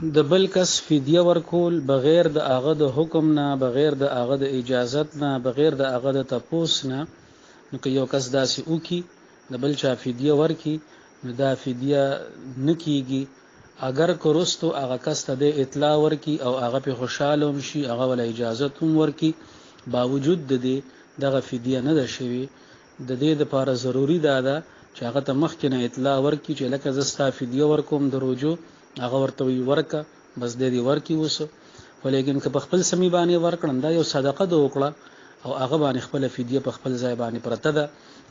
د بل کس فدیه ورکول بغیر د هغه د حکم نه، بغیر د هغه د اجازت نه، بغیر د هغه د تپوس نه، نو که یو کس داسې وکي د بل چا فدیه ورکي، نو دا فدیه نه کیږي اگر کرستو هغه کس ته د اطلاع ورکي او هغه په خوشاله هم شي، هغه ول اجازت هم ورکي، باوجود د دې دغه فدیه نه ده شوی. د دې لپاره ضروری ده چې هغه ته مخکې نه اطلاع ورکي چې لکه زستا فدیه ورکوم د روجو، هغه ورته وی ورکه بس د دې ورکی وسه. ولیکن که په خپل سمی باندې ورکړم دا یو صدقه د وکړه او هغه باندې خپل فدیه په خپل ځای باندې پرته ده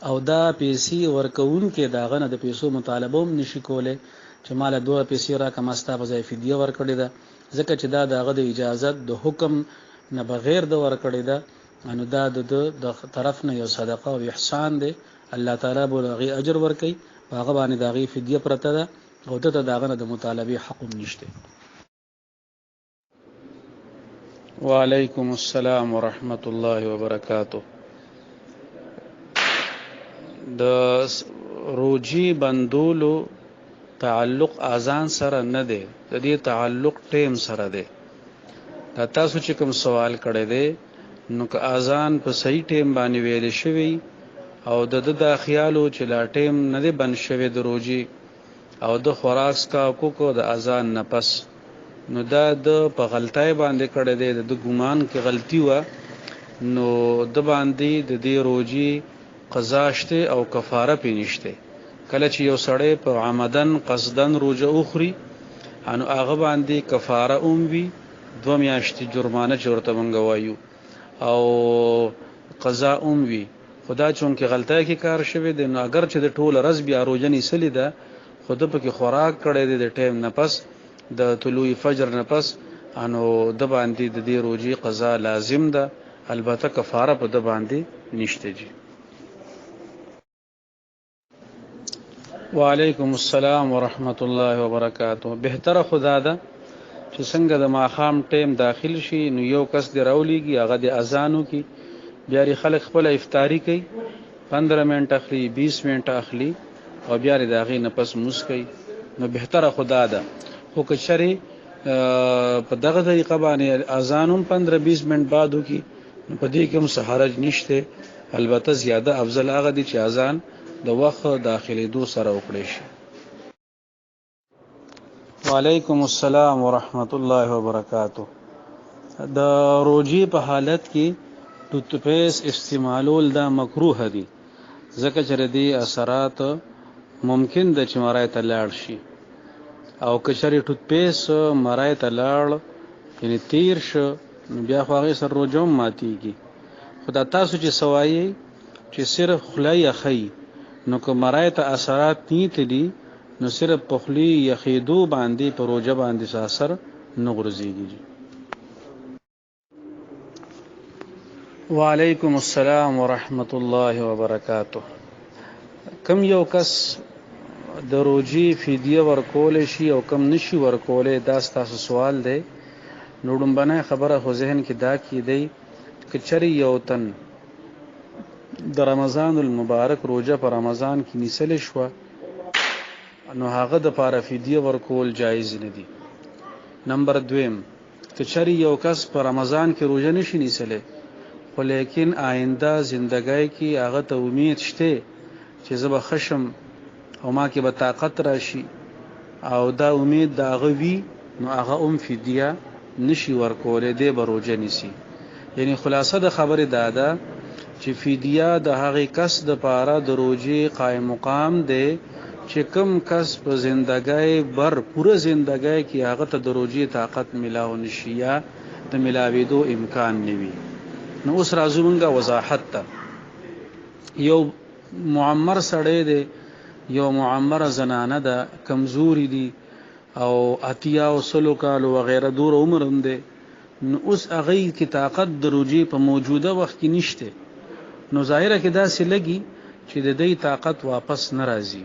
او دا پیسې ورکون کې داغه نه د پیسو مطالبه هم نشي کوله چې مال دوه پیسې راکم استا په ځای فدیه ورکړی ده، ځکه چې دا داغه د اجازت د حکم نه بغیر د ورکړی ده، انو دا د طرف نه یو صدقه او احسان دی. الله تعالی به هغه اجر ورکړي، هغه باندې داغه فدیه پرته ده او ته داغه نه د مطالبه حق نشته. وعلیکم السلام ورحمت الله وبرکاته. د روجي بندولو تعلق اذان سره نه دی، د دې تعلق ټیم سره دی. دا تاسو چې کوم سوال کړی دی نو که اذان په صحیح ټیم باندې ویل شوی او د خیالو چې لا ټیم نه دی بند شوی د روجي او د خوراک کا کو د اذان نه پس، نو دا د په غلطای باندې کړی دی، د ګمان کې غلطي و، نو د باندې د دې روجي قضا شته او کفاره پینشته. کله چې یو سړی په عمدن قصدن روجه اخري انو هغه باندې کفاره وي، 2 میاشتې جرمانه چورته منګوایو او قضا وي. خدا چون کې غلطای کې کار شوی دی، نو اگر چې د ټوله ورځ بیا روجه نیسلی ده، خود په کې خوراک کړی دی د ټیم نه پس د طلوع فجر نه پس، انو د باندې د دې روجي قضا لازم ده، البته کفاره په د باندې نشته. جی وعلیکم السلام ورحمت الله وبرکاته. بهتره خدا ده چې څنګه د ماخام ټیم داخل شي نو یو کس دی راولېږي هغه د اذانو کې بیا خلک خپل افطاری کوي، 15 منټ اخلي 20 منټ اخلي او بیا د هغې نه پس موس کوي، نو بهتره خدا ده. خو که چېرې په دغه طریقه باندې اذان هم 15-20 منټ بعد وکړي نو په دې کې هم څه حرج نشته، البته زیاده افضل هغه دی چې اذان د وخت داخلېدو سره وکړی شي. وعلیکم السلام ورحمت الله وبرکاته. د روجي په حالت کې ټوتپیس استعمالول دا مکروه دي، ځکه چې ردی اثرات ممکن د چې مرای ته لاړ شي او کچري ټوتپیس مرای ته لاړ یعنی تیر شو بیا خو هغه سر روجم ماتيږي. خدا تاسو چې سوایي چې صرف خلای اخی نو که مرای ته اثرات نیت دي نو صرف په خلی یخیدو باندې په روجه باندې اثر نه غورځيږي. وعلیکم السلام ورحمت الله وبرکاته. کم یو کس د روجي فدیه ورکول شي او کم نشي ورکول، دا تاسو سوال دی. نو ډومبنه خبره خو ذهن کې دا کی دی چې چری یو تن د رمضان المبارک روجه پر رمضان کې نیسل شو نو هغه د پاره فدیه ورکول جایز نه دی. نمبر 2 چې چری یو کس پر رمضان کې روجه نشي نیسل خو لیکن آینده زندګۍ کې هغه ته امید شته چې زه خشم او ما کې به طاقت راشي او دا امید دا غوي، نو هغه فدیه نشي ورکولې دی به روجه نیسي. یعنی خلاصه د خبره دا چې فدیه د هغه کس د پاره د روجي قائم مقام دی چې کوم کس په زندګۍ بر پوره زندګۍ کې هغه ته د روجي طاقت ملاو نشي یا د ملاوېدو امکان نوي. نو اوس راځو مونږه وضاحت ته. یو معمر سړی دی، یو معمر زنانه ده، کمزوري دي او اتیا او سلو کالو وغیرہ دور عمر هم دی، نو اوس هغه کې طاقت د روجي په موجوده وخت کې نشته، نو ظاهره کې داسې لګي چې د دې طاقت واپس ناراضي.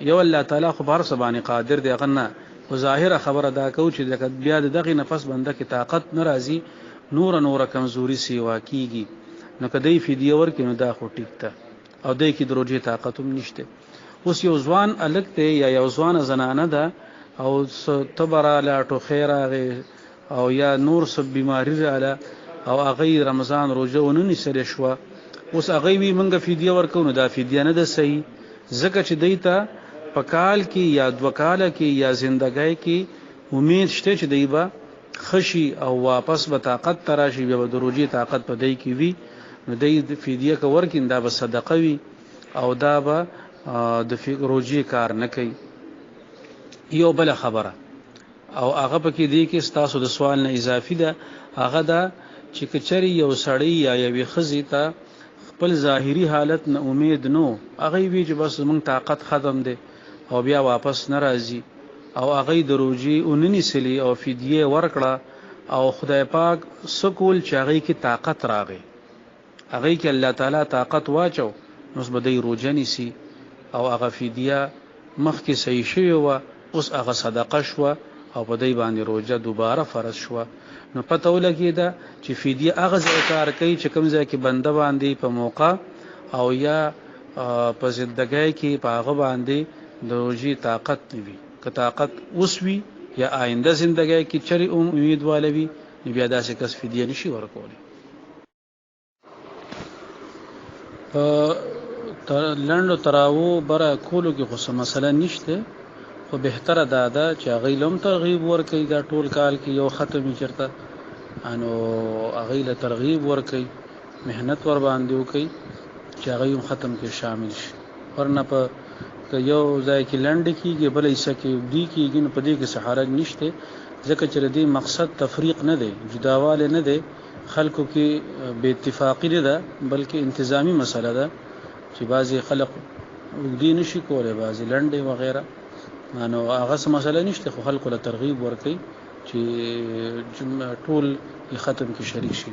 یو الله تعالی خو بهر سبانه قادر دی، غنه او ظاهره خبره دا کو چې بیا دغه نفس بنده کې طاقت ناراضي، نور کمزوري سی واکیږي، نو کدی فدیه ورکې نو دا خو ټیک ته او دای کې د روجي طاقت هم نشته. اوس یو ځوان الګ ته یا یو ځوان زنانه ده او تبراله ټوخی راغی او یا نور څه بیماری رااله او هغه رمضان روزه ونني سره شو، اوس هغه وی منګه فدیه ورکو نو دا فدیه نه ده صحیح، ځکه چې دیتا په کال کې یا دوکاله کې یا زندګۍ کې امید شته چې دیبا خشي او واپس به طاقت تراشي، به د روزي طاقت په دی کې وي، نو دی د فدیه کو ورکین دا به صدقه وي او دا به د روزي کار نه کوي. یو بل خبره او هغه پکې دی کې ستاسو د سوال نه اضافي ده، هغه دا چې کچري یو سړی یا یوې خزي ته خپل ظاهري حالت نه امید نو، هغه وی چې بس مونږ طاقت ختم دی او بیا واپس ناراضي او هغه د روزي اونني سلی او فدیه ورکړه او خدای پاک سکول چې هغه کې طاقت راغی، هغه کې الله تعالی طاقت واچو نو بده روزه نسی او هغه فدیه مخکې صحیح شوی و، اوس هغه صدقه شو او په دې باندې روزه دوباره فرض شو، نو پته ولګی دا چې فدیه هغه ځای کار کوي چې کوم ځای کې بنده باندې په موقع او یا په زندګۍ کې په هغه باندې د روزي طاقت نیوي، که طاقت وسوي یا آینده زندګۍ کې چری امیدوالوي بیا داسې کس فدیه نشي ورکولی. لنډو تراو برا کولو کې خو مسله نشته، خو بهتره ده چې هغه لم ترغیب ورکړي دا ټول کال کې یو ختمي چرته انو هغه له ترغیب ورکړي، مهنت ور باندې وکړي چې هغه ختم کې شامل شي، ورنه په یو ځای کې لنډ کېږي بل ایسه کې دی کېږي، نو په دې کې سحارج نشته، ځکه چې دې مقصد تفریق نه دی، جداواله نه دی، خلکو کې به اتفاقی نه ده بلکې انتظامی مسله ده چې بعضی خلک وګدي نشي کولای، بعضی لنډه وغیرہ، نو هغه څه مسله نشته، خو خلکو له ترغیب ورکړي چې ټول ختم کې شریک شي.